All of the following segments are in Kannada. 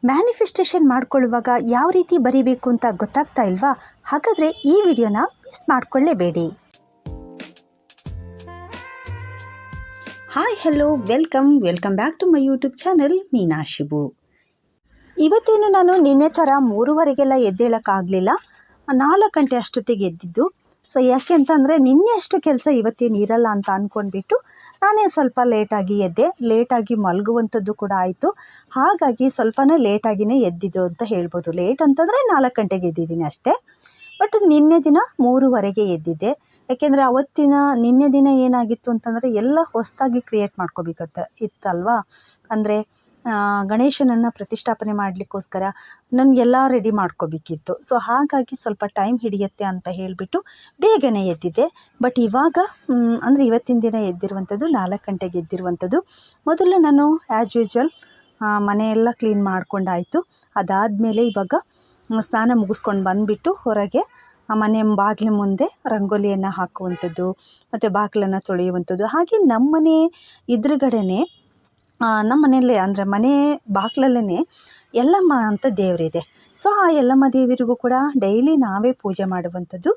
ಮ್ಯಾನಿಫೆಸ್ಟೇಷನ್ ಮಾಡ್ಕೊಳ್ಳುವಾಗ ಯಾವ ರೀತಿ ಬರೀಬೇಕು ಅಂತ ಗೊತ್ತಾಗ್ತಾ ಇಲ್ವಾ? ಹಾಗಾದರೆ ಈ ವಿಡಿಯೋನ ಮಿಸ್ ಮಾಡಿಕೊಳ್ಳೇಬೇಡಿ. Hi hello welcome back to my YouTube channel Meena Shivu. ಇವತ್ತೇನು ನಾನು ನಿನ್ನೆ ಥರ 3:30ಗೆಲ್ಲ ಎದ್ದೇಳೋಕ್ಕಾಗಲಿಲ್ಲ. 4 ಗಂಟೆ ಅಷ್ಟೊತ್ತಿಗೆ ಎದ್ದಿದ್ದು. ಸೊ ಯಾಕೆ ಅಂತಂದರೆ ನಿನ್ನೆ ಅಷ್ಟು ಕೆಲಸ ಇವತ್ತೇನು ಇರಲ್ಲ ಅಂತ ಅಂದ್ಕೊಂಡ್ಬಿಟ್ಟು ನಾನೇ ಸ್ವಲ್ಪ ಲೇಟಾಗಿ ಎದ್ದೆ. ಲೇಟಾಗಿ ಮಲಗುವಂಥದ್ದು ಕೂಡ ಆಯಿತು. ಹಾಗಾಗಿ ಸ್ವಲ್ಪನೇ ಲೇಟಾಗಿಯೇ ಎದ್ದಿದ್ದು ಅಂತ ಹೇಳ್ಬೋದು. ಲೇಟ್ ಅಂತಂದರೆ 4 ಗಂಟೆಗೆ ಎದ್ದಿದ್ದೀನಿ ಅಷ್ಟೇ. ಬಟ್ ನಿನ್ನೆ ದಿನ 3:30ಗೆ ಎದ್ದಿದ್ದೆ. ಯಾಕೆಂದರೆ ನಿನ್ನೆ ದಿನ ಏನಾಗಿತ್ತು ಅಂತಂದರೆ ಎಲ್ಲ ಹೊಸದಾಗಿ ಕ್ರಿಯೇಟ್ ಇತ್ತಲ್ವಾ. ಅಂದರೆ ಗಣೇಶನನ್ನು ಪ್ರತಿಷ್ಠಾಪನೆ ಮಾಡಲಿಕ್ಕೋಸ್ಕರ ನನಗೆಲ್ಲ ರೆಡಿ ಮಾಡ್ಕೋಬೇಕಿತ್ತು. ಸೊ ಹಾಗಾಗಿ ಸ್ವಲ್ಪ ಟೈಮ್ ಹಿಡಿಯುತ್ತೆ ಅಂತ ಹೇಳಿಬಿಟ್ಟು ಬೇಗನೆ ಎದ್ದಿದ್ದೆ. ಬಟ್ ಇವಾಗ ಅಂದರೆ ಇವತ್ತಿನ ದಿನ ಎದ್ದಿರುವಂಥದ್ದು 4 ಗಂಟೆಗೆ ಎದ್ದಿರುವಂಥದ್ದು. ಮೊದಲು ನಾನು ಆ್ಯಸ್ ಯೂಶ್ವಲ್ ಮನೆಯೆಲ್ಲ ಕ್ಲೀನ್ ಮಾಡ್ಕೊಂಡಾಯಿತು. ಅದಾದಮೇಲೆ ಇವಾಗ ಸ್ನಾನ ಮುಗಿಸ್ಕೊಂಡು ಬಂದುಬಿಟ್ಟು ಹೊರಗೆ ಮನೆ ಬಾಗಿಲ ಮುಂದೆ ರಂಗೋಲಿಯನ್ನು ಹಾಕುವಂಥದ್ದು ಮತ್ತು ಬಾಗಿಲನ್ನು ತೊಳೆಯುವಂಥದ್ದು. ಹಾಗೆ ನಮ್ಮ ಮನೆ ಎದುರುಗಡೆನೇ ನಮ್ಮ ಮನೆಯಲ್ಲೇ ಅಂದರೆ ಮನೆ ಬಾಗಿಲಲ್ಲೇ ಯಲ್ಲಮ್ಮ ಅಂತ ದೇವರಿದೆ. ಸೊ ಆ ಯಲ್ಲಮ್ಮ ದೇವರಿಗೂ ಕೂಡ ಡೈಲಿ ನಾವೇ ಪೂಜೆ ಮಾಡುವಂಥದ್ದು.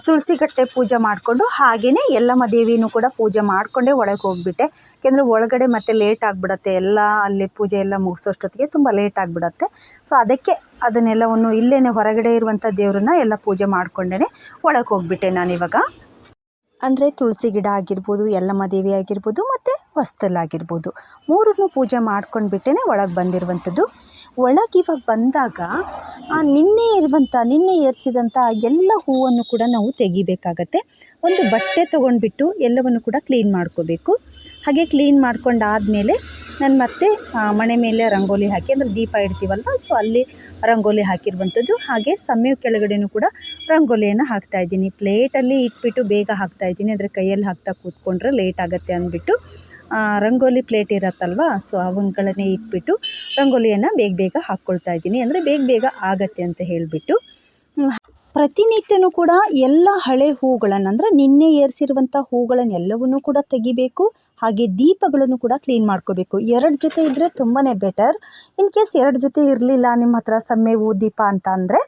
ತುಳಸಿ ಕಟ್ಟೆ ಪೂಜೆ ಮಾಡಿಕೊಂಡು ಹಾಗೆಯೇ ಯಲ್ಲಮ್ಮ ದೇವಿನೂ ಕೂಡ ಪೂಜೆ ಮಾಡಿಕೊಂಡೇ ಒಳಗೆ ಹೋಗಿಬಿಟ್ಟೆ. ಯಾಕೆಂದರೆ ಒಳಗಡೆ ಮತ್ತೆ ಲೇಟ್ ಆಗಿಬಿಡತ್ತೆ, ಎಲ್ಲ ಅಲ್ಲಿ ಪೂಜೆ ಎಲ್ಲ ಮುಗಿಸೋಷ್ಟೊತ್ತಿಗೆ ತುಂಬ ಲೇಟ್ ಆಗಿಬಿಡತ್ತೆ. ಸೊ ಅದಕ್ಕೆ ಅದನ್ನೆಲ್ಲವನ್ನು ಇಲ್ಲೇ ಹೊರಗಡೆ ಇರುವಂಥ ದೇವ್ರನ್ನ ಎಲ್ಲ ಪೂಜೆ ಮಾಡಿಕೊಂಡೇ ಒಳಗೆ ಹೋಗಿಬಿಟ್ಟೆ ನಾನಿವಾಗ. ಅಂದರೆ ತುಳಸಿ ಗಿಡ ಆಗಿರ್ಬೋದು, ಯಲ್ಲಮ್ಮ ದೇವಿ ಆಗಿರ್ಬೋದು ಮತ್ತು ಹೊಸ್ತಲಾಗಿರ್ಬೋದು, ಮೂರನ್ನು ಪೂಜೆ ಮಾಡ್ಕೊಂಡ್ಬಿಟ್ಟೇ ಒಳಗೆ ಬಂದಿರುವಂಥದ್ದು. ಒಳಗೆ ಇವಾಗ ಬಂದಾಗ ನಿನ್ನೆ ಏರಿಸಿದಂಥ ಎಲ್ಲ ಹೂವನ್ನು ಕೂಡ ನಾವು ತೆಗಿಬೇಕಾಗತ್ತೆ. ಒಂದು ಬಟ್ಟೆ ತೊಗೊಂಡ್ಬಿಟ್ಟು ಎಲ್ಲವನ್ನು ಕೂಡ ಕ್ಲೀನ್ ಮಾಡ್ಕೋಬೇಕು. ಹಾಗೆ ಕ್ಲೀನ್ ಮಾಡ್ಕೊಂಡಾದಮೇಲೆ ನಾನು ಮತ್ತೆ ಮಣೆ ಮೇಲೆ ರಂಗೋಲಿ ಹಾಕಿ, ಅಂದರೆ ದೀಪ ಇಡ್ತೀವಲ್ವ, ಸೊ ಅಲ್ಲಿ ರಂಗೋಲಿ ಹಾಕಿರುವಂಥದ್ದು. ಹಾಗೆ ಸಮಯ ಕೆಳಗಡೆನೂ ಕೂಡ ರಂಗೋಲಿಯನ್ನು ಹಾಕ್ತಾಯಿದ್ದೀನಿ. ಪ್ಲೇಟಲ್ಲಿ ಇಟ್ಬಿಟ್ಟು ಬೇಗ ಹಾಕ್ತಾಯಿದ್ದೀನಿ, ಅಂದರೆ ಕೈಯಲ್ಲಿ ಹಾಕ್ತಾ ಕೂತ್ಕೊಂಡ್ರೆ ಲೇಟ್ ಆಗುತ್ತೆ ಅಂದ್ಬಿಟ್ಟು ರಂಗೋಲಿ ಪ್ಲೇಟ್ ಇರತ್ತಲ್ವ, ಸೊ ಅವುಗಳನ್ನೇ ಇಟ್ಬಿಟ್ಟು ರಂಗೋಲಿಯನ್ನು ಬೇಗ ಹಾಕ್ಕೊಳ್ತಾ ಇದ್ದೀನಿ, ಅಂದರೆ ಬೇಗ ಆಗತ್ತೆ ಅಂತ ಹೇಳಿಬಿಟ್ಟು. ಪ್ರತಿನಿತ್ಯನೂ ಕೂಡ ಎಲ್ಲ ಹಳೆ ಹೂಗಳನ್ನು, ಅಂದರೆ ನಿನ್ನೆ ಏರಿಸಿರುವಂಥ ಹೂಗಳನ್ನೆಲ್ಲವನ್ನೂ ಕೂಡ ತೆಗಿಬೇಕು. ಹಾಗೆ ದೀಪಗಳನ್ನು ಕೂಡ ಕ್ಲೀನ್ ಮಾಡ್ಕೋಬೇಕು. 2 ಜೊತೆ ಇದ್ದರೆ ತುಂಬಾ ಬೆಟರ್. ಇನ್ ಕೇಸ್ 2 ಜೊತೆ ಇರಲಿಲ್ಲ ನಿಮ್ಮ ಹತ್ರ ಸಮ್ಮೆ ಹೂ ದೀಪ ಅಂತ ಅಂದರೆ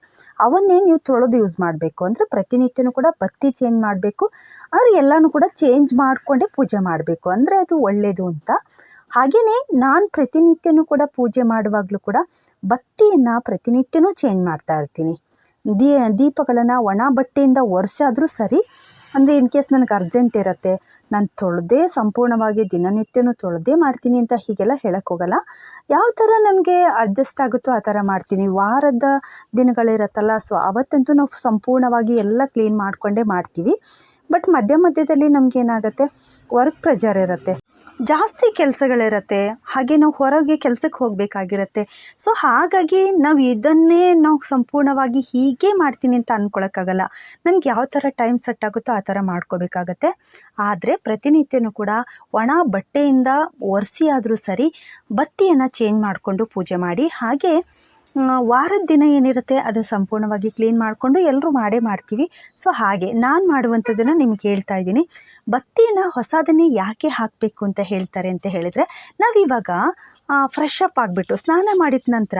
ಅವನ್ನೇ ನೀವು ತೊಳೆದು ಯೂಸ್ ಮಾಡಬೇಕು. ಅಂದರೆ ಪ್ರತಿನಿತ್ಯನೂ ಕೂಡ ಬತ್ತಿ ಚೇಂಜ್ ಮಾಡಬೇಕು. ಆದರೆ ಎಲ್ಲನೂ ಕೂಡ ಚೇಂಜ್ ಮಾಡಿಕೊಂಡೇ ಪೂಜೆ ಮಾಡಬೇಕು, ಅಂದರೆ ಅದು ಒಳ್ಳೆಯದು ಅಂತ. ಹಾಗೆಯೇ ನಾನು ಪ್ರತಿನಿತ್ಯನೂ ಕೂಡ ಪೂಜೆ ಮಾಡುವಾಗಲೂ ಕೂಡ ಬತ್ತಿಯನ್ನು ಪ್ರತಿನಿತ್ಯನೂ ಚೇಂಜ್ ಮಾಡ್ತಾ ಇರ್ತೀನಿ. ದೀಪಗಳನ್ನು ಒಣ ಬಟ್ಟೆಯಿಂದ ಒರೆಸಾದರೂ ಸರಿ. ಅಂದರೆ ಇನ್ ಕೇಸ್ ನನಗೆ ಅರ್ಜೆಂಟ್ ಇರುತ್ತೆ, ನಾನು ಸಂಪೂರ್ಣವಾಗಿ ದಿನನಿತ್ಯನೂ ತೊಳೆದೇ ಮಾಡ್ತೀನಿ ಅಂತ ಹೀಗೆಲ್ಲ ಹೇಳೋಕ್ಕೋಗಲ್ಲ. ಯಾವ ಥರ ನನಗೆ ಅಡ್ಜಸ್ಟ್ ಆಗುತ್ತೋ ಆ ಥರ ಮಾಡ್ತೀನಿ. ವಾರದ ದಿನಗಳಿರುತ್ತಲ್ಲ, ಸೊ ಅವತ್ತಂತೂ ನಾವು ಸಂಪೂರ್ಣವಾಗಿ ಎಲ್ಲ ಕ್ಲೀನ್ ಮಾಡಿಕೊಂಡೇ ಮಾಡ್ತೀವಿ. ಬಟ್ ಮಧ್ಯದಲ್ಲಿ ನಮಗೇನಾಗುತ್ತೆ, ವರ್ಕ್ ಪ್ರೆಷರ್ ಇರುತ್ತೆ, ಜಾಸ್ತಿ ಕೆಲಸಗಳಿರುತ್ತೆ. ಹಾಗೆ ನಾವು ಹೊರಗೆ ಕೆಲಸಕ್ಕೆ ಹೋಗಬೇಕಾಗಿರುತ್ತೆ. ಸೊ ಹಾಗಾಗಿ ನಾವು ಸಂಪೂರ್ಣವಾಗಿ ಹೀಗೆ ಮಾಡ್ತೀನಿ ಅಂತ ಅಂದ್ಕೊಳಕ್ಕಾಗಲ್ಲ. ನನಗೆ ಯಾವ ಥರ ಟೈಮ್ ಸೆಟ್ ಆಗುತ್ತೋ ಆ ಥರ ಮಾಡ್ಕೋಬೇಕಾಗತ್ತೆ. ಆದರೆ ಪ್ರತಿನಿತ್ಯನೂ ಕೂಡ ಒಣ ಬಟ್ಟೆಯಿಂದ ಒರೆಸಿ ಆದರೂ ಸರಿ ಬತ್ತಿಯನ್ನು ಚೇಂಜ್ ಮಾಡಿಕೊಂಡು ಪೂಜೆ ಮಾಡಿ. ಹಾಗೆ ವಾರದ ದಿನ ಏನಿರುತ್ತೆ ಅದು ಸಂಪೂರ್ಣವಾಗಿ ಕ್ಲೀನ್ ಮಾಡಿಕೊಂಡು ಎಲ್ಲರೂ ಮಾಡ್ತೀವಿ. ಸೊ ಹಾಗೆ ನಾನು ಮಾಡುವಂಥದ್ದನ್ನು ನಿಮಗೆ ಹೇಳ್ತಾ ಇದ್ದೀನಿ. ಬತ್ತಿನ ಹೊಸದನ್ನೇ ಯಾಕೆ ಹಾಕಬೇಕು ಅಂತ ಹೇಳ್ತಾರೆ ಅಂತ ಹೇಳಿದರೆ, ನಾವಿವಾಗ ಫ್ರೆಶ್ ಅಪ್ ಆಗಿಬಿಟ್ಟು ಸ್ನಾನ ಮಾಡಿದ ನಂತರ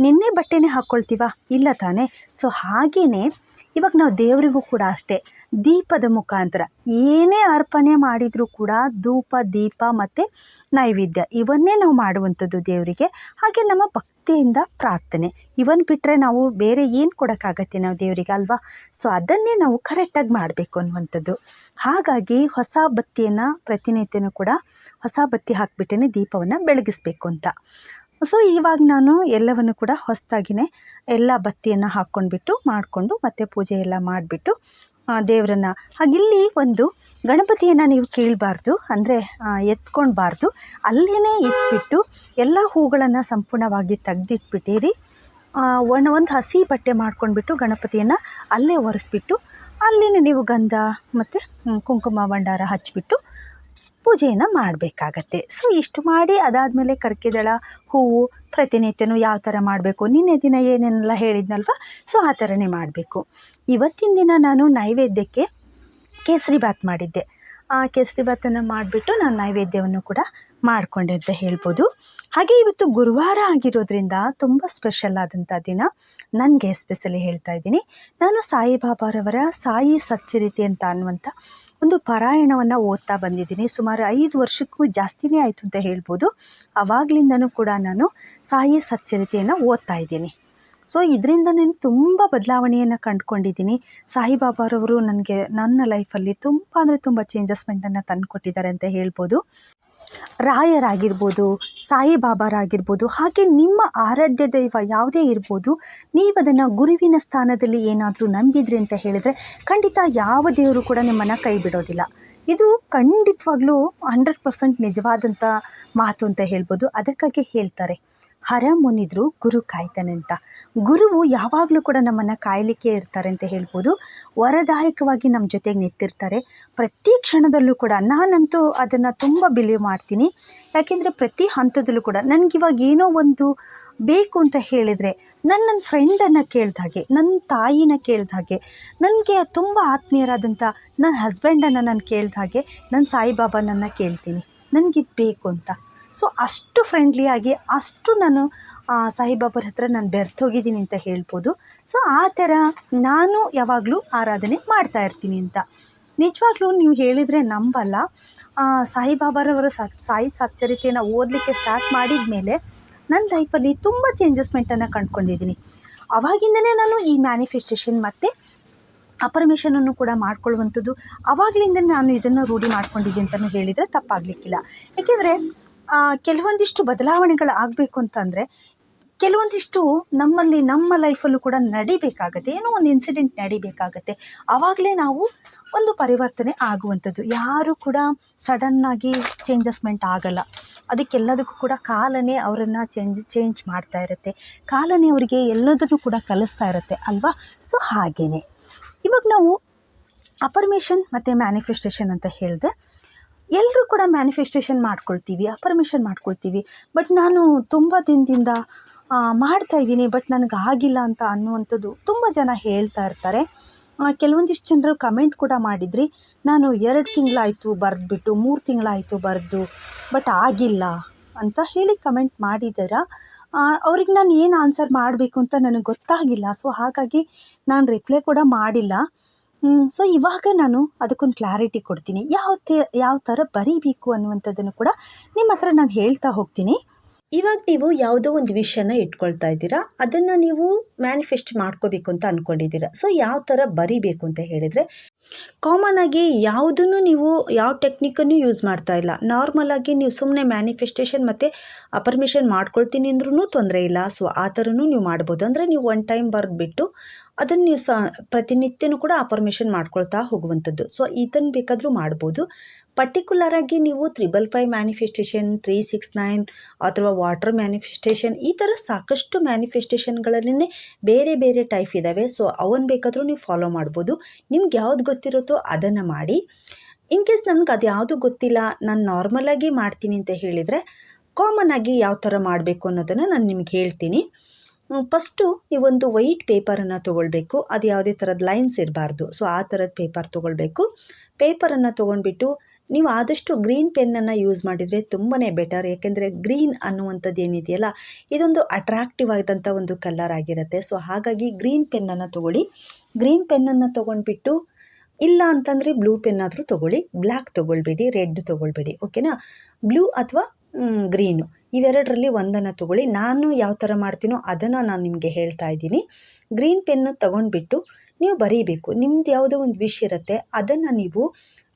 ನಿನ್ನೆ ಬಟ್ಟೆನೇ ಹಾಕ್ಕೊಳ್ತೀವ, ಇಲ್ಲ ತಾನೇ? ಸೊ ಹಾಗೆಯೇ ಇವಾಗ ನಾವು ದೇವರಿಗೂ ಕೂಡ ಅಷ್ಟೇ, ದೀಪದ ಮುಖಾಂತರ ಏನೇ ಅರ್ಪಣೆ ಮಾಡಿದರೂ ಕೂಡ ಧೂಪ ದೀಪ ಮತ್ತು ನೈವೇದ್ಯ ಇವನ್ನೇ ನಾವು ಮಾಡುವಂಥದ್ದು ದೇವರಿಗೆ. ಹಾಗೆ ನಮ್ಮ ಭಕ್ತಿಯಿಂದ ಪ್ರಾರ್ಥನೆ ಇವನ್ ಬಿಟ್ಟರೆ ನಾವು ಬೇರೆ ಏನು ಕೊಡೋಕ್ಕಾಗತ್ತೆ ನಾವು ದೇವರಿಗೆ, ಅಲ್ವಾ? ಸೊ ಅದನ್ನೇ ನಾವು ಕರೆಕ್ಟಾಗಿ ಮಾಡಬೇಕು ಅನ್ನುವಂಥದ್ದು. ಹಾಗಾಗಿ ಹೊಸ ಬತ್ತಿಯನ್ನು ಪ್ರತಿನಿತ್ಯನೂ ಕೂಡ ಹೊಸ ಬತ್ತಿ ಹಾಕಿಬಿಟ್ಟೇ ದೀಪವನ್ನು ಬೆಳಗಿಸ್ಬೇಕು ಅಂತ. ಸೊ ಇವಾಗ ನಾನು ಎಲ್ಲವನ್ನು ಕೂಡ ಹೊಸದಾಗಿಯೇ ಎಲ್ಲ ಬತ್ತಿಯನ್ನು ಹಾಕ್ಕೊಂಡ್ಬಿಟ್ಟು ಮಾಡಿಕೊಂಡು ಮತ್ತು ಪೂಜೆ ಎಲ್ಲ ಮಾಡಿಬಿಟ್ಟು ದೇವರನ್ನು, ಹಾಗಿಲ್ಲಿ ಒಂದು ಗಣಪತಿಯನ್ನು ನೀವು ಕೀಳಬಾರ್ದು, ಅಂದರೆ ಎತ್ಕೊಳ್ಬಾರ್ದು, ಅಲ್ಲೇ ಇಟ್ಬಿಟ್ಟು ಎಲ್ಲ ಹೂಗಳನ್ನು ಸಂಪೂರ್ಣವಾಗಿ ತೆಗೆದಿಟ್ಬಿಟ್ಟಿರಿ. ಒಂದು ಹಸಿ ಬಟ್ಟೆ ಮಾಡ್ಕೊಂಡ್ಬಿಟ್ಟು ಗಣಪತಿಯನ್ನು ಅಲ್ಲೇ ಒರೆಸ್ಬಿಟ್ಟು ಅಲ್ಲಿನೇ ನೀವು ಗಂಧ ಮತ್ತು ಕುಂಕುಮ ಭಂಡಾರ ಹಚ್ಚಿಬಿಟ್ಟು ಪೂಜೆಯನ್ನು ಮಾಡಬೇಕಾಗತ್ತೆ. ಸೊ ಇಷ್ಟು ಮಾಡಿ ಅದಾದಮೇಲೆ ಕರ್ಕೆದಳ ಹೂವು ಪ್ರತಿನಿತ್ಯನೂ ಯಾವ ಥರ ಮಾಡಬೇಕು, ನಿನ್ನೆ ದಿನ ಏನೇನೆಲ್ಲ ಹೇಳಿದ್ನಲ್ವ, ಸೊ ಆ ಥರನೇ ಮಾಡಬೇಕು. ಇವತ್ತಿನ ದಿನ ನಾನು ನೈವೇದ್ಯಕ್ಕೆ ಕೇಸರಿ ಬಾತ್ ಮಾಡಿದ್ದೆ. ಕೇಸರಿಬಾತನ್ನು ಮಾಡಿಬಿಟ್ಟು ನಾನು ನೈವೇದ್ಯವನ್ನು ಕೂಡ ಮಾಡಿಕೊಂಡೆ ಅಂತ ಹೇಳ್ಬೋದು. ಹಾಗೆ ಇವತ್ತು ಗುರುವಾರ ಆಗಿರೋದ್ರಿಂದ ತುಂಬ ಸ್ಪೆಷಲ್ ಆದಂಥ ದಿನ. ನನಗೆ ಎಸ್ಪೆಷಲಿ ಹೇಳ್ತಾ ಇದ್ದೀನಿ, ನಾನು ಸಾಯಿಬಾಬಾರವರ ಸಾಯಿ ಸಚ್ಚರಿತೆ ಅಂತ ಅನ್ನುವಂಥ ಒಂದು ಪಾರಾಯಣವನ್ನು ಓದ್ತಾ ಬಂದಿದ್ದೀನಿ. ಸುಮಾರು 5 ವರ್ಷಕ್ಕೂ ಜಾಸ್ತಿನೇ ಆಯಿತು ಅಂತ ಹೇಳ್ಬೋದು. ಆವಾಗಲಿಂದನೂ ಕೂಡ ನಾನು ಸಾಯಿ ಸಚ್ಚರಿತೆಯನ್ನು ಓದ್ತಾ ಇದ್ದೀನಿ. ಸೊ ಇದರಿಂದ ನಾನು ತುಂಬ ಬದಲಾವಣೆಯನ್ನು ಕಂಡುಕೊಂಡಿದ್ದೀನಿ. ಸಾಯಿಬಾಬಾರವರು ನನಗೆ ನನ್ನ ಲೈಫಲ್ಲಿ ತುಂಬ ಅಂದರೆ ತುಂಬ ಚೇಂಜಸ್ಮೆಂಟನ್ನು ತಂದುಕೊಟ್ಟಿದ್ದಾರೆ ಅಂತ ಹೇಳ್ಬೋದು. ರಾಯರಾಗಿರ್ಬೋದು, ಸಾಯಿಬಾಬಾರಾಗಿರ್ಬೋದು, ಹಾಗೆ ನಿಮ್ಮ ಆರಾಧ್ಯ ದೈವ ಯಾವುದೇ ಇರ್ಬೋದು, ನೀವು ಅದನ್ನು ಗುರುವಿನ ಸ್ಥಾನದಲ್ಲಿ ಏನಾದರೂ ನಂಬಿದ್ರಿ ಅಂತ ಹೇಳಿದರೆ ಖಂಡಿತ ಯಾವ ದೇವರು ಕೂಡ ನಿಮ್ಮನ್ನು ಕೈ ಬಿಡೋದಿಲ್ಲ. ಇದು ಖಂಡಿತವಾಗ್ಲೂ 100% ನಿಜವಾದಂಥ ಮಾತು ಅಂತ ಹೇಳ್ಬೋದು. ಅದಕ್ಕಾಗಿ ಹೇಳ್ತಾರೆ, ಹರ ಮುನಿದ್ರು ಗುರು ಕಾಯ್ತಾನೆ ಅಂತ. ಗುರುವು ಯಾವಾಗಲೂ ಕೂಡ ನಮ್ಮನ್ನು ಕಾಯಲಿಕ್ಕೆ ಇರ್ತಾರೆ ಅಂತ ಹೇಳ್ಬೋದು. ವರದಾಯಕವಾಗಿ ನಮ್ಮ ಜೊತೆಗೆ ನಿಂತಿರ್ತಾರೆ ಪ್ರತಿ ಕ್ಷಣದಲ್ಲೂ ಕೂಡ. ನಾನಂತೂ ಅದನ್ನು ತುಂಬ ಬಿಲೀವ್ ಮಾಡ್ತೀನಿ. ಯಾಕೆಂದರೆ ಪ್ರತಿ ಹಂತದಲ್ಲೂ ಕೂಡ ನನಗಿವಾಗ ಏನೋ ಒಂದು ಬೇಕು ಅಂತ ಹೇಳಿದರೆ ನನ್ನ ಫ್ರೆಂಡನ್ನು ಕೇಳ್ದ ಹಾಗೆ, ನನ್ನ ತಾಯಿನ ಕೇಳ್ದ ಹಾಗೆ, ನನಗೆ ತುಂಬ ಆತ್ಮೀಯರಾದಂಥ ನನ್ನ ಹಸ್ಬೆಂಡನ್ನು ನಾನು ಕೇಳ್ದ ಹಾಗೆ ನನ್ನ ಸಾಯಿಬಾಬಾನನ್ನು ಕೇಳ್ತೀನಿ ನನಗಿದು ಬೇಕು ಅಂತ. ಸೊ ಅಷ್ಟು ಫ್ರೆಂಡ್ಲಿಯಾಗಿ, ಅಷ್ಟು ನಾನು ಸಾಯಿಬಾಬಾರ ಹತ್ರ ನಾನು ಬೆರ್ತೋಗಿದ್ದೀನಿ ಅಂತ ಹೇಳ್ಬೋದು. ಸೊ ಆ ಥರ ನಾನು ಯಾವಾಗಲೂ ಆರಾಧನೆ ಮಾಡ್ತಾ ಇರ್ತೀನಿ ಅಂತ. ನಿಜವಾಗ್ಲೂ ನೀವು ಹೇಳಿದರೆ ನಂಬಲ್ಲ, ಸಾಯಿಬಾಬಾರವರ ಸಾಯಿ ಸಚ್ಚರಿತೆಯನ್ನು ಓದಲಿಕ್ಕೆ ಸ್ಟಾರ್ಟ್ ಮಾಡಿದ ಮೇಲೆ ನನ್ನ ಲೈಫಲ್ಲಿ ತುಂಬ ಚೇಂಜಸ್ಮೆಂಟನ್ನು ಕಂಡುಕೊಂಡಿದ್ದೀನಿ. ಆವಾಗಿಂದನೇ ನಾನು ಈ ಮ್ಯಾನಿಫೆಸ್ಟೇಷನ್ ಮತ್ತು ಅಫರ್ಮೇಷನನ್ನು ಕೂಡ ಮಾಡ್ಕೊಳ್ಳುವಂಥದ್ದು ಆವಾಗಲಿಂದ ನಾನು ಇದನ್ನು ರೂಢಿ ಮಾಡ್ಕೊಂಡಿದ್ದೀನಿ ಅಂತಲೂ ಹೇಳಿದರೆ ತಪ್ಪಾಗಲಿಕ್ಕಿಲ್ಲ. ಏಕೆಂದರೆ ಕೆಲವೊಂದಿಷ್ಟು ಬದಲಾವಣೆಗಳು ಆಗಬೇಕು ಅಂತಂದರೆ ಕೆಲವೊಂದಿಷ್ಟು ನಮ್ಮಲ್ಲಿ ನಮ್ಮ ಲೈಫಲ್ಲೂ ಕೂಡ ನಡಿಬೇಕಾಗತ್ತೆ. ಏನೋ ಒಂದು ಇನ್ಸಿಡೆಂಟ್ ನಡಿಬೇಕಾಗತ್ತೆ. ಆವಾಗಲೇ ನಾವು ಒಂದು ಪರಿವರ್ತನೆ ಆಗುವಂಥದ್ದು. ಯಾರೂ ಕೂಡ ಸಡನ್ನಾಗಿ ಚೇಂಜಸ್ಮೆಂಟ್ ಆಗಲ್ಲ. ಅದಕ್ಕೆಲ್ಲದಕ್ಕೂ ಕೂಡ ಕಾಲನೇ ಅವರನ್ನು ಚೇಂಜ್ ಮಾಡ್ತಾ ಇರುತ್ತೆ. ಕಾಲನೇ ಅವರಿಗೆ ಎಲ್ಲದನ್ನು ಕೂಡ ಕಲಿಸ್ತಾ ಇರುತ್ತೆ ಅಲ್ವಾ? ಸೊ ಹಾಗೆಯೇ ಇವಾಗ ನಾವು ಅಫರ್ಮೇಷನ್ ಮತ್ತು ಮ್ಯಾನಿಫೆಸ್ಟೇಷನ್ ಅಂತ ಹೇಳಿದೆ. ಎಲ್ಲರೂ ಕೂಡ ಮ್ಯಾನಿಫೆಸ್ಟೇಷನ್ ಮಾಡ್ಕೊಳ್ತೀವಿ, ಅಫರ್ಮೇಷನ್ ಮಾಡ್ಕೊಳ್ತೀವಿ. ಬಟ್ ನಾನು ತುಂಬ ದಿನದಿಂದ ಮಾಡ್ತಾಯಿದ್ದೀನಿ, ಬಟ್ ನನಗೆ ಆಗಿಲ್ಲ ಅಂತ ಅನ್ನುವಂಥದ್ದು ತುಂಬ ಜನ ಹೇಳ್ತಾ ಇರ್ತಾರೆ. ಕೆಲವೊಂದಿಷ್ಟು ಜನರು ಕಮೆಂಟ್ ಕೂಡ ಮಾಡಿದ್ರಿ, ನಾನು 2 ತಿಂಗಳಾಯಿತು ಬರೆದ್ಬಿಟ್ಟು, 3 ತಿಂಗಳಾಯಿತು ಬರೆದು, ಬಟ್ ಆಗಿಲ್ಲ ಅಂತ ಹೇಳಿ ಕಮೆಂಟ್ ಮಾಡಿದ್ದೀರ. ಅವ್ರಿಗೆ ನಾನು ಏನು ಆನ್ಸರ್ ಮಾಡಬೇಕು ಅಂತ ನನಗೆ ಗೊತ್ತಾಗಿಲ್ಲ. ಸೊ ಹಾಗಾಗಿ ನಾನು ರಿಪ್ಲೈ ಕೂಡ ಮಾಡಿಲ್ಲ. ಸೊ ಇವಾಗ ನಾನು ಅದಕ್ಕೊಂದು ಕ್ಲಾರಿಟಿ ಕೊಡ್ತೀನಿ. ಯಾವ ಥರ ಬರೀಬೇಕು ಅನ್ನುವಂಥದ್ದನ್ನು ಕೂಡ ನಿಮ್ಮ ಹತ್ರ ನಾನು ಹೇಳ್ತಾ ಹೋಗ್ತೀನಿ. ಇವಾಗ ನೀವು ಯಾವುದೋ ಒಂದು ವಿಷಯನ ಇಟ್ಕೊಳ್ತಾ ಇದ್ದೀರಾ, ಅದನ್ನು ನೀವು ಮ್ಯಾನಿಫೆಸ್ಟ್ ಮಾಡ್ಕೋಬೇಕು ಅಂತ ಅಂದ್ಕೊಂಡಿದ್ದೀರಾ. ಸೊ ಯಾವ ಥರ ಬರೀಬೇಕು ಅಂತ ಹೇಳಿದರೆ, ಕಾಮನ್ ಆಗಿ ಯಾವುದನ್ನು ನೀವು ಯಾವ ಟೆಕ್ನಿಕನ್ನು ಯೂಸ್ ಮಾಡ್ತಾ ಇಲ್ಲ. ನಾರ್ಮಲಾಗಿ ನೀವು ಸುಮ್ಮನೆ ಮ್ಯಾನಿಫೆಸ್ಟೇಷನ್ ಮತ್ತು ಅಫರ್ಮೇಷನ್ ಮಾಡ್ಕೊಳ್ತೀನಿ ಅಂದ್ರೂ ತೊಂದರೆ ಇಲ್ಲ. ಸೊ ಆ ಥರನೂ ನೀವು ಮಾಡ್ಬೋದು. ಅಂದರೆ ನೀವು 1 ಟೈಮ್ ಬರೆದ್ಬಿಟ್ಟು ಅದನ್ನು ನೀವು ಪ್ರತಿನಿತ್ಯನೂ ಕೂಡ ಅಫರ್ಮೇಷನ್ ಮಾಡ್ಕೊಳ್ತಾ ಹೋಗುವಂಥದ್ದು. ಸೊ ಇದನ್ನು ಬೇಕಾದರೂ ಮಾಡ್ಬೋದು. ಪರ್ಟಿಕ್ಯುಲರಾಗಿ ನೀವು 555 ಮ್ಯಾನಿಫೆಸ್ಟೇಷನ್, 369 ಅಥವಾ ವಾಟರ್ ಮ್ಯಾನಿಫೆಸ್ಟೇಷನ್, ಈ ಥರ ಸಾಕಷ್ಟು ಮ್ಯಾನಿಫೆಸ್ಟೇಷನ್ಗಳಲ್ಲೇ ಬೇರೆ ಬೇರೆ ಟೈಪ್ ಇದ್ದಾವೆ. ಸೊ ಅವನ್ನ ಬೇಕಾದರೂ ನೀವು ಫಾಲೋ ಮಾಡ್ಬೋದು. ನಿಮ್ಗೆ ಯಾವ್ದು ಗೊತ್ತಿರುತ್ತೋ ಅದನ್ನು ಮಾಡಿ. ಇನ್ ಕೇಸ್ ನನಗೆ ಅದು ಯಾವುದು ಗೊತ್ತಿಲ್ಲ, ನಾನು ನಾರ್ಮಲಾಗಿ ಮಾಡ್ತೀನಿ ಅಂತ ಹೇಳಿದರೆ, ಕಾಮನ್ ಆಗಿ ಯಾವ ಥರ ಮಾಡಬೇಕು ಅನ್ನೋದನ್ನು ನಾನು ನಿಮ್ಗೆ ಹೇಳ್ತೀನಿ. ಫಸ್ಟು ನೀವೊಂದು ವೈಟ್ ಪೇಪರನ್ನು ತೊಗೊಳ್ಬೇಕು. ಅದು ಯಾವುದೇ ಥರದ ಲೈನ್ಸ್ ಇರಬಾರ್ದು. ಸೊ ಆ ಥರದ ಪೇಪರ್ ತೊಗೊಳ್ಬೇಕು. ಪೇಪರನ್ನು ತೊಗೊಂಡ್ಬಿಟ್ಟು ನೀವು ಆದಷ್ಟು ಗ್ರೀನ್ ಪೆನ್ನನ್ನು ಯೂಸ್ ಮಾಡಿದರೆ ತುಂಬಾ ಬೆಟರ್. ಯಾಕೆಂದರೆ ಗ್ರೀನ್ ಅನ್ನುವಂಥದ್ದು ಏನಿದೆಯಲ್ಲ, ಇದೊಂದು ಅಟ್ರಾಕ್ಟಿವ್ ಆದಂಥ ಒಂದು ಕಲರ್ ಆಗಿರುತ್ತೆ. ಸೊ ಹಾಗಾಗಿ ಗ್ರೀನ್ ಪೆನ್ನನ್ನು ತೊಗೊಳ್ಳಿ. ಗ್ರೀನ್ ಪೆನ್ನನ್ನು ತೊಗೊಂಡ್ಬಿಟ್ಟು, ಇಲ್ಲ ಅಂತಂದರೆ ಬ್ಲೂ ಪೆನ್ನಾದರೂ ತೊಗೊಳ್ಳಿ. ಬ್ಲ್ಯಾಕ್ ತೊಗೊಳ್ಬೇಡಿ, ರೆಡ್ ತೊಗೊಳ್ಬೇಡಿ, ಓಕೆನಾ? ಬ್ಲೂ ಅಥವಾ ಗ್ರೀನು ಇವೆರಡರಲ್ಲಿ ಒಂದನ್ನು ತೊಗೊಳ್ಳಿ. ನಾನು ಯಾವ ಥರ ಮಾಡ್ತೀನೋ ಅದನ್ನು ನಾನು ನಿಮಗೆ ಹೇಳ್ತಾ ಇದ್ದೀನಿ. ಗ್ರೀನ್ ಪೆನ್ನು ತೊಗೊಂಡ್ಬಿಟ್ಟು ನೀವು ಬರೀಬೇಕು. ನಿಮ್ದು ಯಾವುದೋ ಒಂದು ವಿಷ್ ಇರುತ್ತೆ, ಅದನ್ನು ನೀವು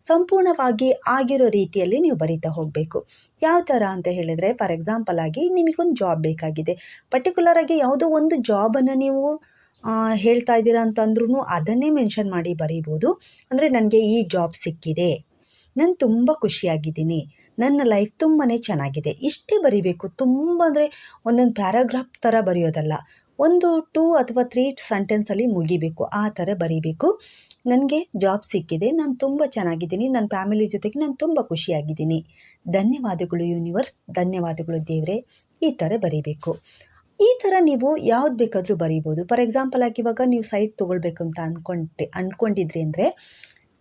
ಸಂಪೂರ್ಣವಾಗಿ ಆಗಿರೋ ರೀತಿಯಲ್ಲಿ ನೀವು ಬರೀತಾ ಹೋಗಬೇಕು. ಯಾವ ಥರ ಅಂತ ಹೇಳಿದರೆ, ಫಾರ್ ಎಕ್ಸಾಂಪಲ್ ಆಗಿ ನಿಮಗೊಂದು ಜಾಬ್ ಬೇಕಾಗಿದೆ. ಪರ್ಟಿಕ್ಯುಲರಾಗಿ ಯಾವುದೋ ಒಂದು ಜಾಬನ್ನು ನೀವು ಹೇಳ್ತಾ ಇದ್ದೀರಾ ಅಂತಂದ್ರೂ ಅದನ್ನೇ ಮೆನ್ಷನ್ ಮಾಡಿ ಬರೀಬೋದು. ಅಂದರೆ ನನಗೆ ಈ ಜಾಬ್ ಸಿಕ್ಕಿದೆ, ನಾನು ತುಂಬ ಖುಷಿಯಾಗಿದ್ದೀನಿ, ನನ್ನ ಲೈಫ್ ತುಂಬಾ ಚೆನ್ನಾಗಿದೆ, ಇಷ್ಟೇ ಬರೀಬೇಕು. ತುಂಬ ಅಂದರೆ ಒಂದೊಂದು ಪ್ಯಾರಾಗ್ರಾಫ್ ಥರ ಬರೆಯೋದಲ್ಲ, ಒಂದು 2 ಅಥವಾ 3 ಸೆಂಟೆನ್ಸಲ್ಲಿ ಮುಗಿಬೇಕು. ಆ ಥರ ಬರೀಬೇಕು. ನನಗೆ ಜಾಬ್ ಸಿಕ್ಕಿದೆ, ನಾನು ತುಂಬ ಚೆನ್ನಾಗಿದ್ದೀನಿ, ನನ್ನ ಫ್ಯಾಮಿಲಿ ಜೊತೆಗೆ ನಾನು ತುಂಬ ಖುಷಿಯಾಗಿದ್ದೀನಿ, ಧನ್ಯವಾದಗಳು ಯೂನಿವರ್ಸ್, ಧನ್ಯವಾದಗಳು ದೇವರೇ, ಈ ಥರ ಬರೀಬೇಕು. ಈ ಥರ ನೀವು ಯಾವ್ದು ಬೇಕಾದರೂ ಬರೀಬೋದು. ಫಾರ್ ಎಕ್ಸಾಂಪಲ್ ಆಗಿ ಇವಾಗ ನೀವು ಸೈಟ್ ತೊಗೊಳ್ಬೇಕು ಅಂತ ಅಂದ್ಕೊಂಡಿದ್ರಿ ಅಂದರೆ,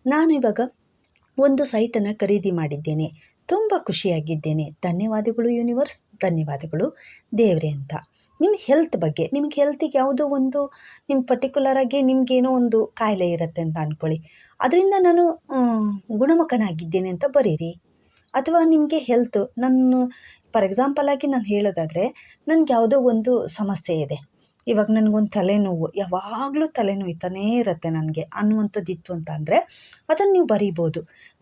ನಾನು ಇವಾಗ ಒಂದು ಸೈಟನ್ನು ಖರೀದಿ ಮಾಡಿದ್ದೇನೆ. ತುಂಬ ಖುಷಿಯಾಗಿದ್ದೇನೆ. ಧನ್ಯವಾದಗಳು ಯೂನಿವರ್ಸ್, ಧನ್ಯವಾದಗಳು ದೇವರೇ ಅಂತ. ನಿಮ್ಮ ಹೆಲ್ತ್ ಬಗ್ಗೆ, ನಿಮ್ಗೆ ಹೆಲ್ತಿಗೆ ಯಾವುದೋ ಒಂದು ನಿಮ್ಮ ಪರ್ಟಿಕ್ಯುಲರಾಗಿ ನಿಮಗೇನೋ ಒಂದು ಕಾಯಿಲೆ ಇರುತ್ತೆ ಅಂತ ಅಂದ್ಕೊಳ್ಳಿ. ಅದರಿಂದ ನಾನು ಗುಣಮುಖನಾಗಿದ್ದೇನೆ ಅಂತ ಬರೀರಿ. ಅಥವಾ ನಿಮಗೆ ಹೆಲ್ತು ಫಾರ್ ಎಕ್ಸಾಂಪಲ್ ಆಗಿ ನಾನು ಹೇಳೋದಾದರೆ, ನನಗೆ ಯಾವುದೋ ಒಂದು ಸಮಸ್ಯೆ ಇದೆ. ಇವಾಗ ನನಗೊಂದು ತಲೆನೋವು, ಯಾವಾಗಲೂ ತಲೆನೋಯ್ತಾನೇ ಇರುತ್ತೆ ನನಗೆ ಅನ್ನುವಂಥದ್ದಿತ್ತು ಅಂತ ಅಂದರೆ ಅದನ್ನು ನೀವು ಬರೀಬೋದು.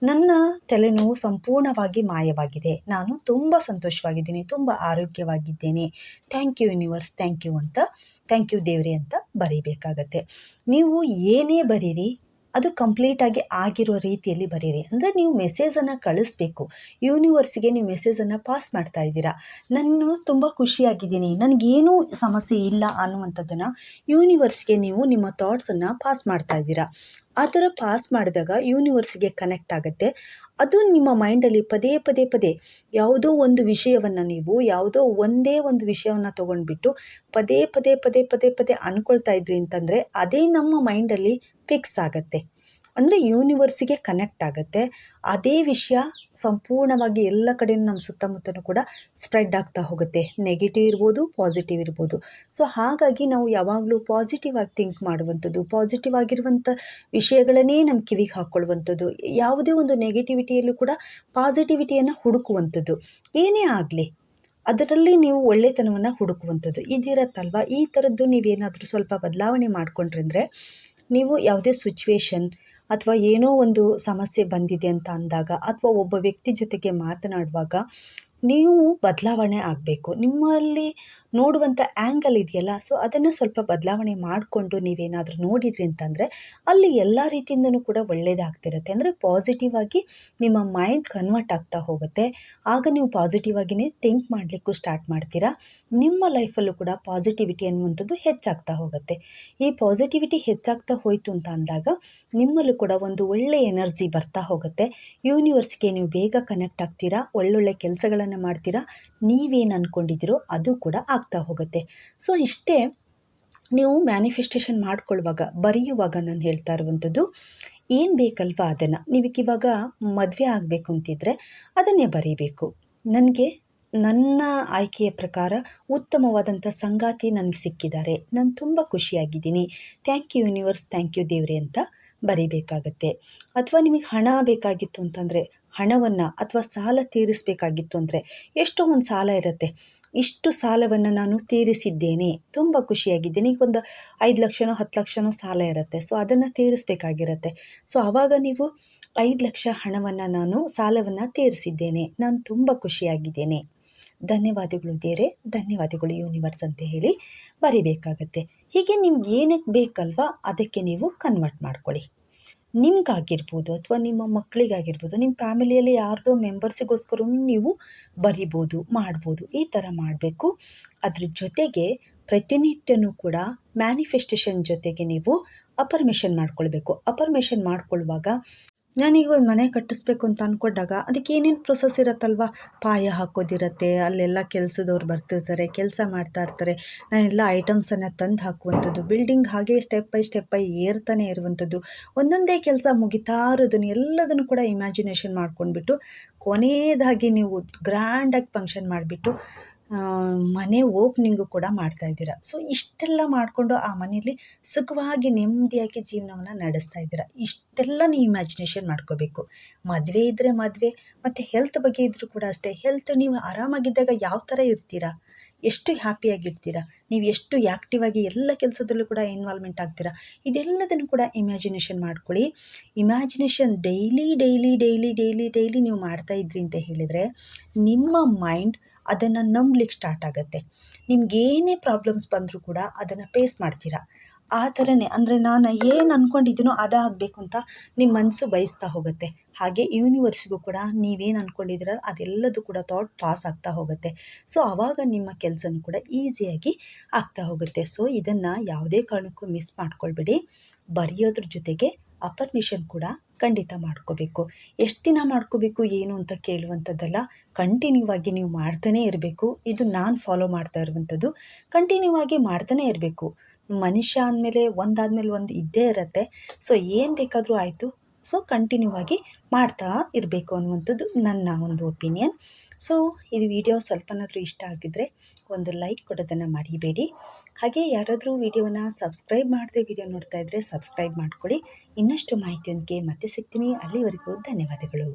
ನನ್ನ ತಲೆನೋವು ಸಂಪೂರ್ಣವಾಗಿ ಮಾಯವಾಗಿದೆ, ನಾನು ತುಂಬ ಸಂತೋಷವಾಗಿದ್ದೀನಿ, ತುಂಬ ಆರೋಗ್ಯವಾಗಿದ್ದೇನೆ, thank you universe, thank you ಅಂತ, ಥ್ಯಾಂಕ್ ಯು ದೇವರೇ ಅಂತ ಬರೀಬೇಕಾಗತ್ತೆ. ನೀವು ಏನೇ ಬರೀರಿ ಅದು ಕಂಪ್ಲೀಟಾಗಿ ಆಗಿರೋ ರೀತಿಯಲ್ಲಿ ಬರೀರಿ. ಅಂದರೆ ನೀವು ಮೆಸೇಜನ್ನು ಕಳಿಸ್ಬೇಕು ಯೂನಿವರ್ಸಿಗೆ. ನೀವು ಮೆಸೇಜನ್ನು ಪಾಸ್ ಮಾಡ್ತಾ ಇದ್ದೀರಾ, ನಾನು ತುಂಬ ಖುಷಿಯಾಗಿದ್ದೀನಿ, ನನಗೇನೂ ಸಮಸ್ಯೆ ಇಲ್ಲ ಅನ್ನುವಂಥದ್ದನ್ನು ಯೂನಿವರ್ಸ್ಗೆ ನೀವು ನಿಮ್ಮ ಥಾಟ್ಸನ್ನು ಪಾಸ್ ಮಾಡ್ತಾ ಇದ್ದೀರಾ. ಆ ಥರ ಪಾಸ್ ಮಾಡಿದಾಗ ಯೂನಿವರ್ಸ್ಗೆ ಕನೆಕ್ಟ್ ಆಗುತ್ತೆ. ಅದು ನಿಮ್ಮ ಮೈಂಡಲ್ಲಿ ಪದೇ ಪದೇ ಪದೇ ಯಾವುದೋ ಒಂದು ವಿಷಯವನ್ನು, ನೀವು ಯಾವುದೋ ಒಂದೇ ಒಂದು ವಿಷಯವನ್ನು ತೊಗೊಂಡ್ಬಿಟ್ಟು ಪದೇ ಪದೇ ಪದೇ ಪದೇ ಪದೇ ಅಂದ್ಕೊಳ್ತಾ ಇದ್ರಿ ಅಂತಂದರೆ ಅದೇ ನಮ್ಮ ಮೈಂಡಲ್ಲಿ ಫಿಕ್ಸ್ ಆಗುತ್ತೆ. ಅಂದರೆ ಯೂನಿವರ್ಸಿಗೆ ಕನೆಕ್ಟ್ ಆಗುತ್ತೆ. ಅದೇ ವಿಷಯ ಸಂಪೂರ್ಣವಾಗಿ ಎಲ್ಲ ಕಡೆಯೂ ನಮ್ಮ ಸುತ್ತಮುತ್ತಲೂ ಕೂಡ ಸ್ಪ್ರೆಡ್ ಆಗ್ತಾ ಹೋಗುತ್ತೆ. ನೆಗೆಟಿವ್ ಇರ್ಬೋದು, ಪಾಸಿಟಿವ್ ಇರ್ಬೋದು. ಸೊ ಹಾಗಾಗಿ ನಾವು ಯಾವಾಗಲೂ ಪಾಸಿಟಿವ್ ಆಗಿ ಥಿಂಕ್ ಮಾಡುವಂಥದ್ದು, ಪಾಸಿಟಿವ್ ಆಗಿರುವಂಥ ವಿಷಯಗಳನ್ನೇ ನಮ್ಮ ಕಿವಿಗೆ ಹಾಕ್ಕೊಳ್ಳುವಂಥದ್ದು, ಯಾವುದೇ ಒಂದು ನೆಗೆಟಿವಿಟಿಯಲ್ಲೂ ಕೂಡ ಪಾಸಿಟಿವಿಟಿಯನ್ನು ಹುಡುಕುವಂಥದ್ದು. ಏನೇ ಆಗಲಿ ಅದರಲ್ಲಿ ನೀವು ಒಳ್ಳೆತನವನ್ನು ಹುಡುಕುವಂಥದ್ದು ಇದಿರತ್ತಲ್ವ. ಈ ಥರದ್ದು ನೀವೇನಾದರೂ ಸ್ವಲ್ಪ ಬದಲಾವಣೆ ಮಾಡಿಕೊಂಡ್ರೆ, ನೀವು ಯಾವುದೇ ಸಿಚುವೇಶನ್ ಅಥವಾ ಏನೋ ಒಂದು ಸಮಸ್ಯೆ ಬಂದಿದೆ ಅಂತ ಅಂದಾಗ, ಅಥವಾ ಒಬ್ಬ ವ್ಯಕ್ತಿ ಜೊತೆಗೆ ಮಾತನಾಡುವಾಗ ನೀವು ಬದಲಾವಣೆ ಆಗಬೇಕು. ನಿಮ್ಮಲ್ಲಿ ನೋಡುವಂಥ ಆ್ಯಂಗಲ್ ಇದೆಯಲ್ಲ, ಸೊ ಅದನ್ನು ಸ್ವಲ್ಪ ಬದಲಾವಣೆ ಮಾಡಿಕೊಂಡು ನೀವೇನಾದರೂ ನೋಡಿದ್ರಿ ಅಂತಂದರೆ ಅಲ್ಲಿ ಎಲ್ಲ ರೀತಿಯಿಂದನೂ ಕೂಡ ಒಳ್ಳೆಯದಾಗ್ತಿರುತ್ತೆ. ಅಂದರೆ ಪಾಸಿಟಿವ್ ಆಗಿ ನಿಮ್ಮ ಮೈಂಡ್ ಕನ್ವರ್ಟ್ ಆಗ್ತಾ ಹೋಗುತ್ತೆ. ಆಗ ನೀವು ಪಾಸಿಟಿವ್ ಆಗಿಯೇ ಥಿಂಕ್ ಮಾಡಲಿಕ್ಕೂ ಸ್ಟಾರ್ಟ್ ಮಾಡ್ತೀರಾ. ನಿಮ್ಮ ಲೈಫಲ್ಲೂ ಕೂಡ ಪಾಸಿಟಿವಿಟಿ ಅನ್ನುವಂಥದ್ದು ಹೆಚ್ಚಾಗ್ತಾ ಹೋಗುತ್ತೆ. ಈ ಪಾಸಿಟಿವಿಟಿ ಹೆಚ್ಚಾಗ್ತಾ ಹೋಯಿತು ಅಂತ ಅಂದಾಗ ನಿಮ್ಮಲ್ಲೂ ಕೂಡ ಒಂದು ಒಳ್ಳೆಯ ಎನರ್ಜಿ ಬರ್ತಾ ಹೋಗುತ್ತೆ. ಯೂನಿವರ್ಸ್ಗೆ ನೀವು ಬೇಗ ಕನೆಕ್ಟ್ ಆಗ್ತೀರಾ, ಒಳ್ಳೊಳ್ಳೆ ಕೆಲಸಗಳನ್ನು ಮಾಡ್ತೀರಾ, ನೀವೇನು ಅಂದ್ಕೊಂಡಿದ್ದೀರೋ ಅದು ಕೂಡ ಆಗ್ತಾ ಹೋಗುತ್ತೆ. ಸೊ ಇಷ್ಟೇ ನೀವು ಮ್ಯಾನಿಫೆಸ್ಟೇಷನ್ ಮಾಡ್ಕೊಳ್ಳುವಾಗ, ಬರೆಯುವಾಗ ನಾನು ಹೇಳ್ತಾ ಇರುವಂಥದ್ದು, ಏನು ಬೇಕಲ್ವ ಅದನ್ನು. ನೀವೀಗ ಮದುವೆ ಆಗಬೇಕು ಅಂತಿದ್ರೆ ಅದನ್ನೇ ಬರೀಬೇಕು. ನನಗೆ ನನ್ನ ಆಯ್ಕೆಯ ಪ್ರಕಾರ ಉತ್ತಮವಾದಂಥ ಸಂಗಾತಿ ನನಗೆ ಸಿಕ್ಕಿದ್ದಾರೆ, ನಾನು ತುಂಬ ಖುಷಿಯಾಗಿದ್ದೀನಿ, thank you universe, thank you ದೇವರೇ ಅಂತ ಬರೀಬೇಕಾಗತ್ತೆ. ಅಥವಾ ನಿಮಗೆ ಹಣ ಬೇಕಾಗಿತ್ತು ಅಂತಂದರೆ ಹಣವನ್ನು, ಅಥವಾ ಸಾಲ ತೀರಿಸಬೇಕಾಗಿತ್ತು ಅಂದರೆ, ಎಷ್ಟೋ ಒಂದು ಸಾಲ ಇರುತ್ತೆ, ಇಷ್ಟು ಸಾಲವನ್ನು ನಾನು ತೀರಿಸಿದ್ದೇನೆ, ತುಂಬ ಖುಷಿಯಾಗಿದ್ದೀನಿ. ಈಗ ಒಂದು 5 ಲಕ್ಷನೋ 10 ಲಕ್ಷನೋ ಸಾಲ ಇರುತ್ತೆ. ಸೊ ಅದನ್ನು ತೀರಿಸಬೇಕಾಗಿರುತ್ತೆ. ಸೊ ಆವಾಗ ನೀವು 5 ಲಕ್ಷ ಹಣವನ್ನು, ನಾನು ಸಾಲವನ್ನು ತೀರಿಸಿದ್ದೇನೆ, ನಾನು ತುಂಬ ಖುಷಿಯಾಗಿದ್ದೇನೆ, ಧನ್ಯವಾದಗಳು ದೇವರೇ, ಧನ್ಯವಾದಗಳು ಯೂನಿವರ್ಸ್ ಅಂತ ಹೇಳಿ ಬರೀಬೇಕಾಗತ್ತೆ. ಹೀಗೆ ನಿಮ್ಗೆ ಏನಕ್ಕೆ ಬೇಕಲ್ವ ಅದಕ್ಕೆ ನೀವು ಕನ್ವರ್ಟ್ ಮಾಡ್ಕೊಳ್ಳಿ. ನಿಮಗಾಗಿರ್ಬೋದು, ಅಥವಾ ನಿಮ್ಮ ಮಕ್ಕಳಿಗಾಗಿರ್ಬೋದು, ನಿಮ್ಮ ಫ್ಯಾಮಿಲಿಯಲ್ಲಿ ಯಾರ್ದೋ ಮೆಂಬರ್ಸಿಗೋಸ್ಕರ ನೀವು ಬರಿಬೋದು, ಮಾಡ್ಬೋದು. ಈ ಥರ ಮಾಡಬೇಕು. ಅದ್ರ ಜೊತೆಗೆ ಪ್ರತಿನಿತ್ಯನೂ ಕೂಡ ಮ್ಯಾನಿಫೆಸ್ಟೇಷನ್ ಜೊತೆಗೆ ನೀವು ಅಫರ್ಮೇಷನ್ ಮಾಡ್ಕೊಳ್ಬೇಕು. ಅಫರ್ಮೇಷನ್ ಮಾಡ್ಕೊಳ್ಳುವಾಗ, ನಾನೀಗ ಒಂದು ಮನೆ ಕಟ್ಟಿಸ್ಬೇಕು ಅಂತ ಅಂದ್ಕೊಂಡಾಗ ಅದಕ್ಕೆ ಏನೇನು ಪ್ರೊಸೆಸ್ ಇರುತ್ತಲ್ವ, ಪಾಯ ಹಾಕೋದಿರುತ್ತೆ, ಅಲ್ಲೆಲ್ಲ ಕೆಲಸದವ್ರು ಬರ್ತಿರ್ತಾರೆ, ಕೆಲಸ ಮಾಡ್ತಾ ಇರ್ತಾರೆ, ನಾನೆಲ್ಲ ಐಟಮ್ಸನ್ನು ತಂದು ಹಾಕುವಂಥದ್ದು, ಬಿಲ್ಡಿಂಗ್ ಹಾಗೆ ಸ್ಟೆಪ್ ಬೈ ಏರ್ತಾನೆ ಇರುವಂಥದ್ದು, ಒಂದೊಂದೇ ಕೆಲಸ ಮುಗಿತಾ ಇರೋದನ್ನು ಎಲ್ಲದನ್ನು ಕೂಡ ಇಮ್ಯಾಜಿನೇಷನ್ ಮಾಡ್ಕೊಂಡ್ಬಿಟ್ಟು ಕೊನೆಯದಾಗಿ ನೀವು ಗ್ರ್ಯಾಂಡಾಗಿ ಫಂಕ್ಷನ್ ಮಾಡಿಬಿಟ್ಟು ಮನೆ ಓಪ್ನಿಂಗು ಕೂಡ ಮಾಡ್ತಾಯಿದ್ದೀರಾ. ಸೊ ಇಷ್ಟೆಲ್ಲ ಮಾಡಿಕೊಂಡು ಆ ಮನೆಯಲ್ಲಿ ಸುಖವಾಗಿ ನೆಮ್ಮದಿಯಾಗಿ ಜೀವನವನ್ನು ನಡೆಸ್ತಾ ಇದ್ದೀರಾ. ಇಷ್ಟೆಲ್ಲ ನೀವು ಇಮ್ಯಾಜಿನೇಷನ್ ಮಾಡ್ಕೋಬೇಕು. ಮದುವೆ ಇದ್ದರೆ ಮದುವೆ, ಮತ್ತು ಹೆಲ್ತ್ ಬಗ್ಗೆ ಇದ್ದರೂ ಕೂಡ ಅಷ್ಟೇ. ಹೆಲ್ತ್ ನೀವು ಆರಾಮಾಗಿದ್ದಾಗ ಯಾವ ಥರ ಇರ್ತೀರಾ, ಎಷ್ಟು ಹ್ಯಾಪಿಯಾಗಿರ್ತೀರಾ, ನೀವು ಎಷ್ಟು ಆ್ಯಕ್ಟಿವ್ ಆಗಿ ಎಲ್ಲ ಕೆಲಸದಲ್ಲೂ ಕೂಡ ಇನ್ವಾಲ್ವ್ಮೆಂಟ್ ಆಗ್ತೀರಾ, ಇದೆಲ್ಲದನ್ನು ಕೂಡ ಇಮ್ಯಾಜಿನೇಷನ್ ಮಾಡ್ಕೊಳ್ಳಿ. ಇಮ್ಯಾಜಿನೇಷನ್ ಡೈಲಿ ನೀವು ಮಾಡ್ತಾ ಇದ್ರಿ ಅಂತ ಹೇಳಿದರೆ ನಿಮ್ಮ ಮೈಂಡ್ ಅದನ್ನು ನಂಬಲಿಕ್ಕೆ ಸ್ಟಾರ್ಟ್ ಆಗುತ್ತೆ. ನಿಮಗೇನೇ ಪ್ರಾಬ್ಲಮ್ಸ್ ಬಂದರೂ ಕೂಡ ಅದನ್ನು ಫೇಸ್ ಮಾಡ್ತೀರಾ. ಆ ಥರನೇ, ಅಂದರೆ ನಾನು ಏನು ಅಂದ್ಕೊಂಡಿದ್ದೀನೋ ಅದಾಗಬೇಕು ಅಂತ ನಿಮ್ಮ ಮನಸ್ಸು ಬಯಸ್ತಾ ಹೋಗುತ್ತೆ. ಹಾಗೆ ಯೂನಿವರ್ಸ್ಗೂ ಕೂಡ ನೀವೇನು ಅಂದ್ಕೊಂಡಿದ್ದೀರ ಅದೆಲ್ಲದೂ ಕೂಡ ಥಾಟ್ ಪಾಸ್ ಆಗ್ತಾ ಹೋಗುತ್ತೆ. ಸೊ ಆವಾಗ ನಿಮ್ಮ ಕೆಲಸನೂ ಕೂಡ ಈಸಿಯಾಗಿ ಆಗ್ತಾ ಹೋಗುತ್ತೆ. ಸೊ ಇದನ್ನು ಯಾವುದೇ ಕಾರಣಕ್ಕೂ ಮಿಸ್ ಮಾಡ್ಕೊಳ್ಬೇಡಿ. ಬರೆಯೋದ್ರ ಜೊತೆಗೆ ಅಫರ್ಮೇಷನ್ ಕೂಡ ಖಂಡಿತ ಮಾಡ್ಕೋಬೇಕು. ಎಷ್ಟು ದಿನ ಮಾಡ್ಕೋಬೇಕು ಏನು ಅಂತ ಕೇಳುವಂಥದ್ದಲ್ಲ, ಕಂಟಿನ್ಯೂ ಆಗಿ ನೀವು ಮಾಡ್ತಾನೇ ಇರಬೇಕು. ಇದು ನಾನು ಫಾಲೋ ಮಾಡ್ತಾ ಇರುವಂಥದ್ದು. ಕಂಟಿನ್ಯೂ ಆಗಿ ಮಾಡ್ತಾನೇ ಇರಬೇಕು. ಮನುಷ್ಯ ಅಂದಮೇಲೆ ಒಂದಾದ್ಮೇಲೆ ಒಂದು ಇದ್ದೇ ಇರುತ್ತೆ. ಸೊ ಏನು ಬೇಕಾದರೂ ಆಯಿತು, ಸೊ ಕಂಟಿನ್ಯೂ ಆಗಿ ಮಾಡ್ತಾ ಇರಬೇಕು ಅನ್ನುವಂಥದ್ದು ನನ್ನ ಒಂದು ಒಪಿನಿಯನ್. ಸೊ ಇದು ವಿಡಿಯೋ ಸ್ವಲ್ಪನಾದರೂ ಇಷ್ಟ ಆಗಿದ್ದರೆ ಒಂದು ಲೈಕ್ ಕೊಡೋದನ್ನು ಮರಿಬೇಡಿ. ಹಾಗೆ ಯಾರಾದರೂ ವಿಡಿಯೋನ ಸಬ್ಸ್ಕ್ರೈಬ್ ಮಾಡದೆ ವಿಡಿಯೋ ನೋಡ್ತಾ ಇದ್ದರೆ ಸಬ್ಸ್ಕ್ರೈಬ್ ಮಾಡ್ಕೊಳ್ಳಿ. ಇನ್ನಷ್ಟು ಮಾಹಿತಿಯೊಂದಿಗೆ ಮತ್ತೆ ಸಿಗ್ತೀನಿ. ಅಲ್ಲಿವರೆಗೂ ಧನ್ಯವಾದಗಳು.